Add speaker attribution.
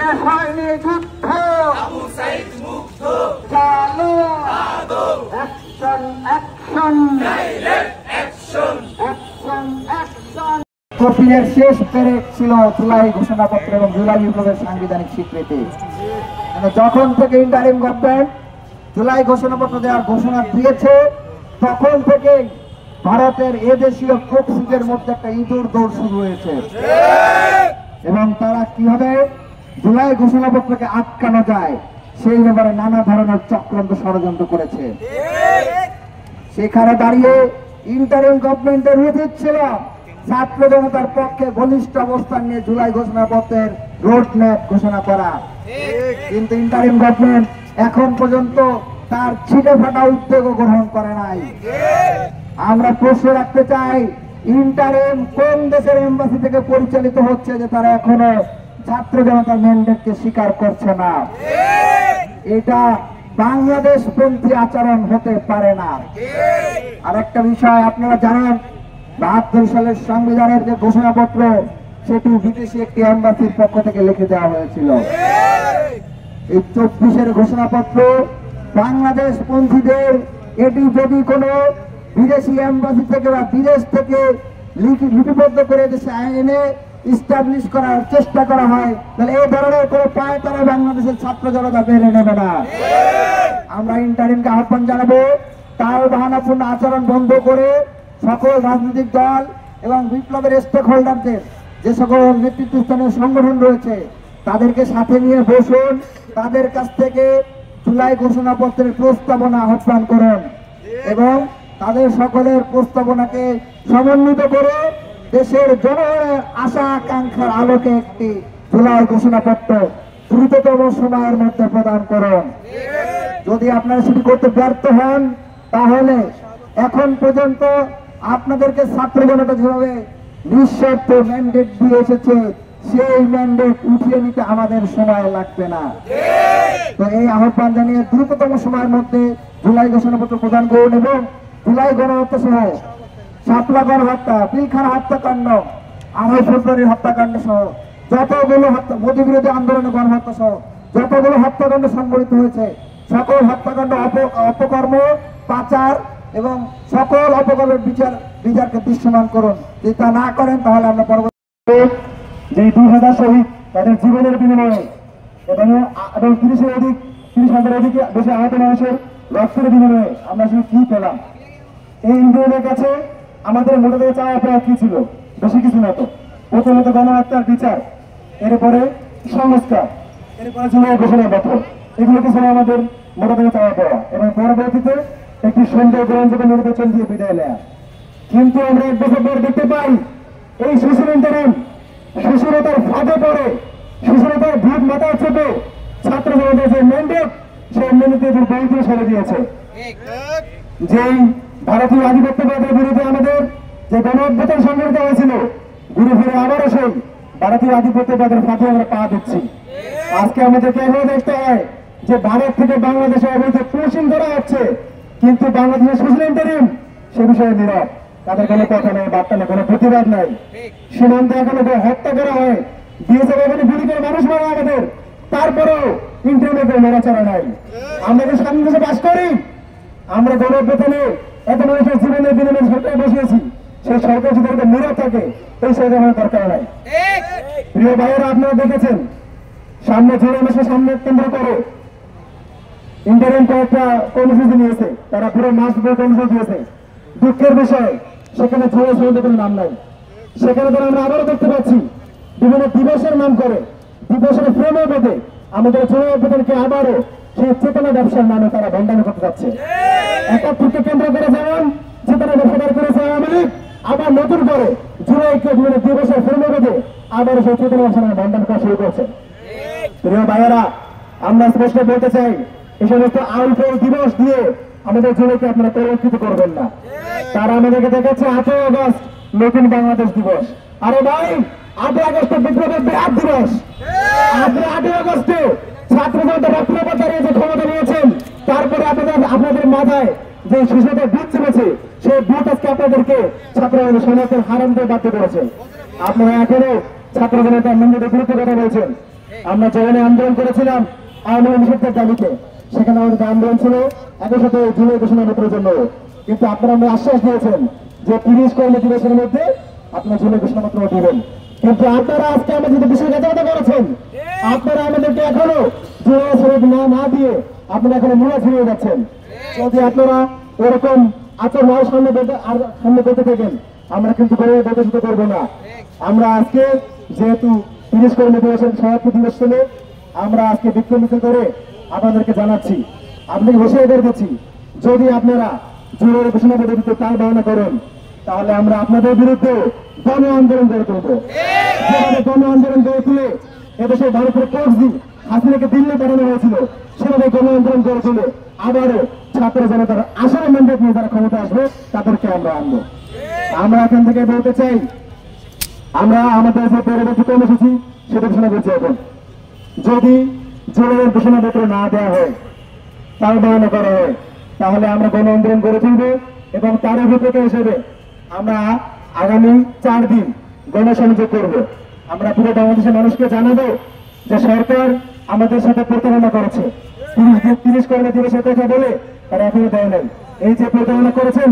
Speaker 1: শেষ হয়নি যুদ্ধ, চালু অ্যাকশন অ্যাকশন অ্যাকশন অ্যাকশন। কপিলের শেষ পেরেক ছিল জুলাই ঘোষণাপত্র এবং জুলাই বিপ্লবের সাংবিধানিক স্বীকৃতি। যখন থেকে ইন্টারিম গভর্নমেন্ট জুলাই ঘোষণাপত্র দেওয়ার ঘোষণা দিয়েছে তখন থেকে ভারতের এদেশীয় প্রক্সিদের মধ্যে একটা ইঁদুর দৌড় শুরু হয়েছে এবং তারা কিভাবে জুলাই ঘোষণাপত্রকে আটকানো যায় সেই ব্যাপারে নানা ধরনের চক্রান্ত ষড়যন্ত্র করেছে। সেখানে দাঁড়িয়ে ইন্টারিম গভর্নমেন্টের উচিত ছিল ছাত্র জনতার পক্ষে ঘনিষ্ঠ অবস্থান নিয়ে জুলাই ঘোষণাপত্রের রোড ম্যাপ ঘোষণা করা, কিন্তু ইন্টারিম গভর্নমেন্ট এখন পর্যন্ত তার ছিটে ফাটা উদ্যোগ গ্রহণ করে নাই। আমরা প্রশ্ন রাখতে চাই, ইন্টারিম কোন দেশের এম্বাসি থেকে পরিচালিত হচ্ছে যে তারা এখনো ছাত্র জনতার ম্যান্ডেটকে স্বীকার করছে না? এটা বাংলাদেশ পন্থী আচরণ হতে পারে না। আর একটা বিষয় আপনারা জানেন, ৭২ সালের সংবিধানের যে ঘোষণাপত্র সেটি বিদেশি একটি এম্বাসির পক্ষ থেকে লিখে দেওয়া হয়েছিল। এই ২৪-এর ঘোষণাপত্র বাংলাদেশ পন্থীদের এটি যদি কোনো বিদেশি এম্বাসি থেকে বা বিদেশ থেকে লিপিবদ্ধ করে দেশে আইনে ইস্টাবলিশ করার চেষ্টা করা হয় তাহলে এই ধরনের কোনো পায় তারা বাংলাদেশের ছাত্র জনতা মেনে নেবে না। আমরা ইন্টারিমকে আহ্বান জানাবো, তার বাহানাপূর্ণ আচরণ বন্ধ করে সকল রাজনৈতিক দল এবং বিপ্লবের স্টেক হোল্ডারদের যে সকল নেতৃত্বস্থানীয় সংগঠন রয়েছে তাদেরকে সাথে নিয়ে বসুন, তাদের কাছ থেকে জুলাই ঘোষণাপত্রের প্রস্তাবনা আহ্বান করুন এবং তাদের সকলের প্রস্তাবনাকে সমন্বিত করে দেশের জনগণের আশা আকাঙ্ক্ষার আলোকে একটি জুলাই ঘোষণাপত্র দ্রুততম সময়ের মধ্যে প্রদান করুন। যদি আপনারা সেটি করতে ব্যর্থ হন তাহলে এখন পর্যন্ত আপনাদেরকে ছাত্র জনতা যেভাবে নিঃস্বার্থ ম্যান্ডেট দিয়ে এসেছে সেই ম্যান্ডেট উঠিয়ে নিতে আমাদের সময় লাগবে না। তো এই আহ্বান জানিয়ে দ্রুততম সময়ের মধ্যে জুলাই ঘোষণাপত্র প্রদান করুন এবং জুলাই গণহত্যা সহ শাপলা গণহত্যা, পিলখানা হত্যাকাণ্ড, ২৮ ফেব্রুয়ারির হত্যাকাণ্ড সহ যতগুলো মোদী বিরোধী আন্দোলনে গণহত্যা সহ যতগুলো হত্যাকাণ্ড সংঘটিত হয়েছে সকল হত্যাকাণ্ড অপকর্ম, পাচার এবং সকল অপকর্মের বিচারকে দৃশ্যমান করুন। যদি তা না করেন তাহলে আমরা পরবর্তী যে ২০০০ শহীদ তাদের জীবনের বিনিময়ে এবং ৩০,০০০ অধিক বেশি আহত মানুষের রক্তের বিনিময়ে আমরা আসলে কি পেলাম? এই ইন্ডিয়ানের কাছে আমাদের মোটা থেকে চাওয়া পাওয়া কি ছিল? বেশি কিছু না। তো প্রথমত গণহত্যার বিচার, এরপরে সংস্কার, এরপরে জুলাই ঘোষণাপত্র, এগুলো কি ছিল আমাদের মোটা থেকে চাওয়া পাওয়া এবং পরবর্তীতে একটি সুন্দর গ্রহণযোগ্য নির্বাচন দিয়ে বিদায় নেয়া। কিন্তু আমরা ১ বছর পর দেখতে পাই এই শিশুর ইন্টারিম শিশুরতার ফাঁদে পড়ে, শিশুরতার ভূত মাথায় চেপে ছাত্র জনতার যে ম্যান্ডেট সেই ম্যান্ডেটে দুর্বলকে সরে দিয়েছে। যেই ভারতীয় আধিপত্যবাদের বিরুদ্ধে আমাদের যে গণ অভ্যুত্থান সংঘটিত হয়েছিল ঘুরে ফিরে আবারও সেই ভারতীয় আধিপত্যবাদের ফাঁদে আমরা পা দিচ্ছি। আজকে আমাদেরকে এভাবে দেখতে হয় যে ভারত থেকে বাংলাদেশে অবৈধ পুশিং করা হচ্ছে, কিন্তু বাংলাদেশের সোশ্যাল ইন্টারিম সে বিষয়ে নীরব, তাদের কোনো কথা নেই, বার্তা নেই, কোনো প্রতিবাদ নাই। সীমান্তে এখনো হত্যা করা হয়, বিএসএফ এখানে গুলি করে মানুষ মারা আমাদের, তারপরেও ইন্টারিমের কোনো নড়াচড়া নাই। আমরা যে স্বাধীন দেশে বাস করি, আমরা গণ অভ্যুত্থানে এত মানুষের জীবনের বিনিময়ে সরকার বসিয়েছি, সেই সরকার যদি আমাদের নীরব থাকে এই সরকার আমাদের দরকার নাই। প্রিয় ভাইয়েরা, আপনারা দেখেছেন সামনে জুলাই মাসের সামনে কেন্দ্র করে ইন্টারিম কয়েকটা কর্মসূচি নিয়েছে, তারা পুরো মাস ধরে কর্মসূচি দিয়েছে। দুঃখের বিষয় সেখানে জুলাই সনদের কোনো নাম নাই। সেখানে ধরে আমরা আবারও দেখতে পাচ্ছি বিভিন্ন দিবসের নাম করে দিবসের ফ্রেমে বেঁধে আমাদের জুলাই অভ্যুত্থানকে আবারও সেই চেতনা ব্যবসার নামে তারা ভণ্ডামি করতে যাচ্ছে। ৭১কে কেন্দ্র করে যেমন চেতনা ব্যবসা করেছে আওয়ামী লীগ, আবার নতুন করে জুলাইকে বিভিন্ন দিবসের ফ্রেমে বেঁধে আবারও সেই চেতনা ব্যবসার নামে ভণ্ডামি করা শুরু করছে। প্রিয় ভাইয়েরা, আমরা স্পষ্ট বলতে চাই এই সমস্ত আউটফল দিবস দিয়ে আমাদের জুলাইকে আপনারা পরিবর্তিত করবেন না। তারা আমাদেরকে দেখাচ্ছে ৮ই আগস্ট নতুন বাংলাদেশ দিবস। আরে ভাই, ৮ই আগস্ট বিপ্লবের বৃহৎ দিবস। ৮ই আগস্টে ছাত্র জনতা রক্তপাত দাঁড়িয়ে যে ক্ষমতা নিয়েছেন, তারপরে আপনাদের মাথায় যে শিশুদের বুথ চেপেছে সেই বুথ আজকে আপনাদেরকে ছাত্র সমর্থন হারান দিয়ে বাধ্য করেছে। আপনারা এখনো ছাত্র জনতার মন্দিরের বিরুদ্ধে কথা বলছেন। আমরা যেখানে আন্দোলন করেছিলাম আওয়ামী লীগ নিষিদ্ধের দাবিতে, সেখানে আমাদের আন্দোলন ছিল একই সাথে জুলাই ঘোষণাপত্রের জন্য। কিন্তু আপনারা আমরা আশ্বাস দিয়েছেন যে 30 কর্মী দিবসের মধ্যে আপনারা জুলাই ঘোষণাপত্র দিবেন। কিন্তু আপনারা আজকে আমাদের যে বিশ্বাসঘাতকতা করেছেন, আপনারা আমাদেরকে এখনো জুলাই শরীফ না দিয়ে আপনারা এখনো মূলা ফিরিয়ে যাচ্ছেন। যদি আপনারা এরকম আচরণ সামনে করতে থাকেন, আমরা কিন্তু বর্ধিত করবো না। আমরা আজকে যেহেতু 30 কর্মী দিবসের সমাপ্তি দিবস ছিল, আমরা আজকে বিক্ষোভ মিছিল করে আপনাদেরকে জানাচ্ছি, আপনাকে ঘোষণা করে দিচ্ছি, যদি আপনারা জোরের ঘোষণাপত্র দিতে তাল বাহানা করেন, তাহলে আমরা আপনাদের বিরুদ্ধে গণ আন্দোলন গড়ে তুলব। যেভাবে গণ আন্দোলন গড়ে তুলে এদেশের ভারতের কোর্সদি হাসিনাকে দিল্লি পাঠানো হয়েছিল, সেভাবে গণ আন্দোলন গড়ে তুলে আবারও ছাত্র জনতার আসলে ম্যান্ডেট নিয়ে যারা ক্ষমতা আসবে তাদেরকে আমরা আনবো। আমরা এখান থেকে বলতে চাই, আমরা আমাদের যে পরবর্তী কর্মসূচি সেটা ঘোষণা করছি। এখন যদি জুলাইয়ের ঘোষণাপত্র না দেওয়া হয়, তাল বাহানা করা হয়, তাহলে আমরা গণ আন্দোলন গড়ে তুলব এবং তার অভিজ্ঞতা হিসেবে আমরা আগামী 4 দিন গণসংযোগ করব। আমরা পুরো বাংলাদেশের মানুষকে জানাবো যে সরকার আমাদের সাথে প্রতারণা করেছে। 30 কর্মী দিবসের কথা বলে তারা এখনো দেয় নাই। এই যে প্রতারণা করেছেন